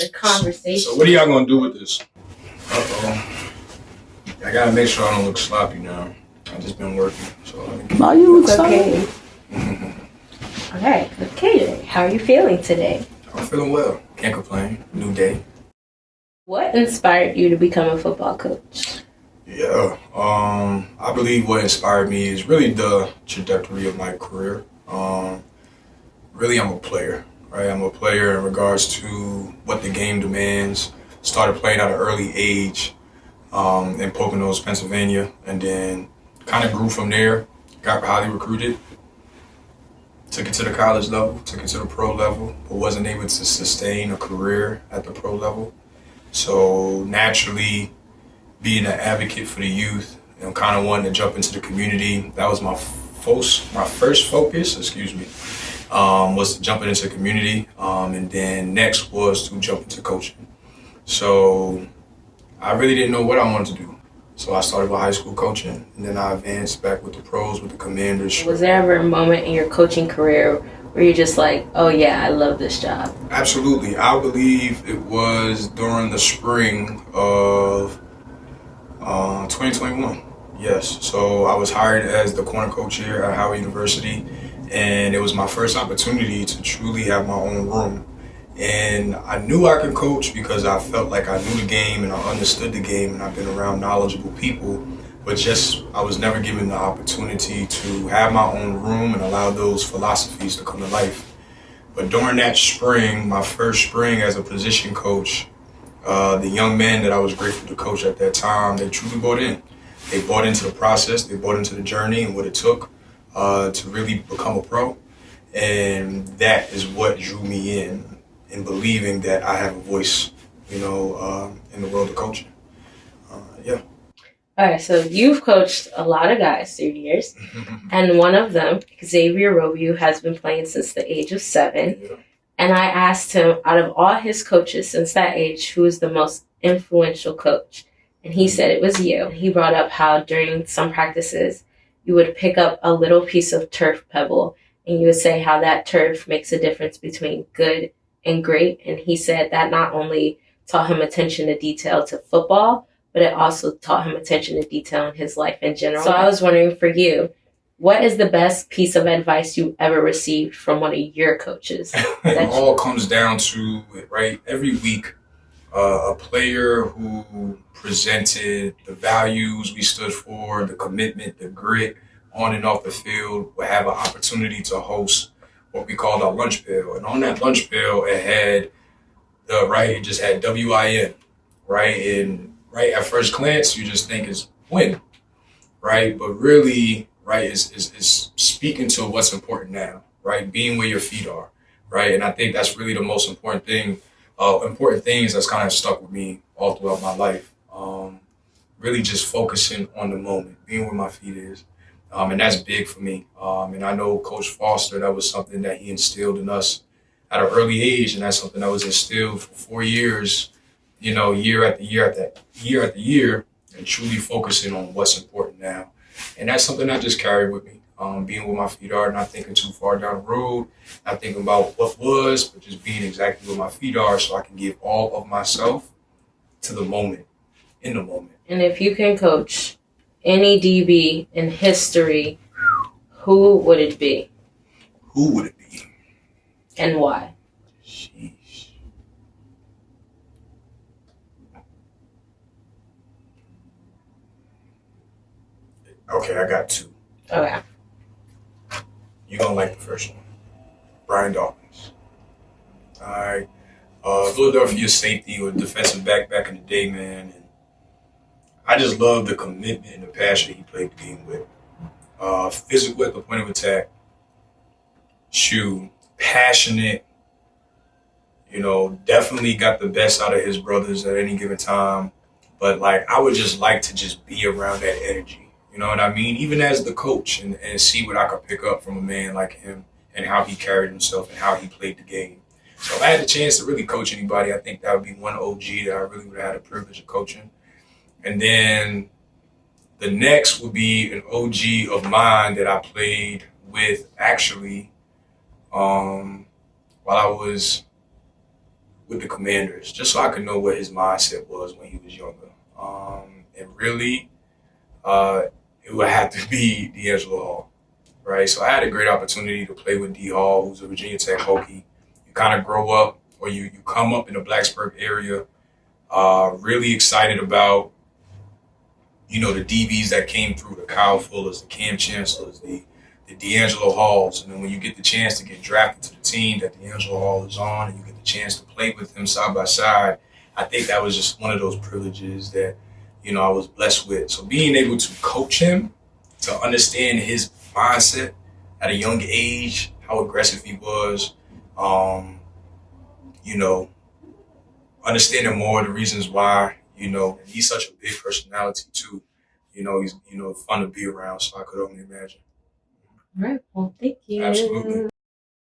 the conversation. So what are y'all gonna do with this? I gotta make sure I don't look sloppy now. I've just been working, so. No, you look okay. All right, okay. How are you feeling today? I'm feeling well. Can't complain. New day. What inspired you to become a football coach? Yeah, I believe what inspired me is really the trajectory of my career. Really, I'm a player, right? I'm a player in regards to what the game demands. Started playing at an early age in Poconos, Pennsylvania, and then kind of grew from there. Got highly recruited. Took it to the college level, took it to the pro level, but wasn't able to sustain a career at the pro level. So naturally, being an advocate for the youth and kind of wanting to jump into the community, that was my first focus, was to jump into the community. And then next was to jump into coaching. So I really didn't know what I wanted to do. So I started with high school coaching, and then I advanced back with the pros, with the Commanders. Was there ever a moment in your coaching career where you're just like, oh yeah, I love this job? Absolutely. I believe it was during the spring of 2021. Yes. So I was hired as the corner coach here at Howard University, and it was my first opportunity to truly have my own room. And I knew I could coach because I felt like I knew the game and I understood the game, and I've been around knowledgeable people, but just I was never given the opportunity to have my own room and allow those philosophies to come to life. But during that spring, my first spring as a position coach, the young men that I was grateful to coach at that time, they truly bought in. They bought into the process, they bought into the journey and what it took to really become a pro. And that is what drew me in believing that I have a voice, in the world of coaching. Yeah. All right, so you've coached a lot of guys through years, and one of them, Zahria Rudd, has been playing since the age of 7. Yeah. And I asked him, out of all his coaches since that age, who was the most influential coach? And he said it was you. He brought up how during some practices, you would pick up a little piece of turf pebble, and you would say how that turf makes a difference between good and great. And he said that not only taught him attention to detail to football, but it also taught him attention to detail in his life in general. So I was wondering for you, what is the best piece of advice you ever received from one of your coaches? It all comes down to, right, every week, a player who presented the values we stood for, the commitment, the grit on and off the field, will have an opportunity to host what we called our lunch pail. And on that lunch pail, it just had WIN, right? And right at first glance, you just think it's win, right? But really, right, is speaking to what's important now, right? Being where your feet are, right? And I think that's really the most important thing. Important things that's kind of stuck with me all throughout my life. Really just focusing on the moment, being where my feet is. And that's big for me. And I know Coach Foster, that was something that he instilled in us at an early age. And that's something that was instilled for 4 years, year after year, and truly focusing on what's important now. And that's something I just carried with me. Being where my feet are, not thinking too far down the road, not thinking about what was, but just being exactly where my feet are so I can give all of myself to the moment, in the moment. And if you can coach any DB in history, who would it be? Who would it be? And why? Sheesh. Okay, I got 2. Okay. You're going to like the first one. Brian Dawkins. All right. Philadelphia safety or defensive back in the day, man. And I just love the commitment and the passion he played the game with. Physical at the point of attack. Passionate. Definitely got the best out of his brothers at any given time. But, I would just like to just be around that energy. You know what I mean? Even as the coach and see what I could pick up from a man like him and how he carried himself and how he played the game. So if I had the chance to really coach anybody, I think that would be one OG that I really would have had the privilege of coaching. And then the next would be an OG of mine that I played with actually while I was with the Commanders, just so I could know what his mindset was when he was younger. And really, it would have to be D'Angelo Hall, right? So I had a great opportunity to play with D Hall, who's a Virginia Tech Hokie. You kind of grow up, or you come up in the Blacksburg area, really excited about, the DBs that came through, the Kyle Fullers, the Cam Chancellors, the D'Angelo Halls. And then when you get the chance to get drafted to the team that D'Angelo Hall is on, and you get the chance to play with him side by side, I think that was just one of those privileges that, I was blessed with. So being able to coach him, to understand his mindset at a young age, how aggressive he was, understanding more of the reasons why, he's such a big personality too. He's, fun to be around, so I could only imagine. All right. Well, thank you. Absolutely.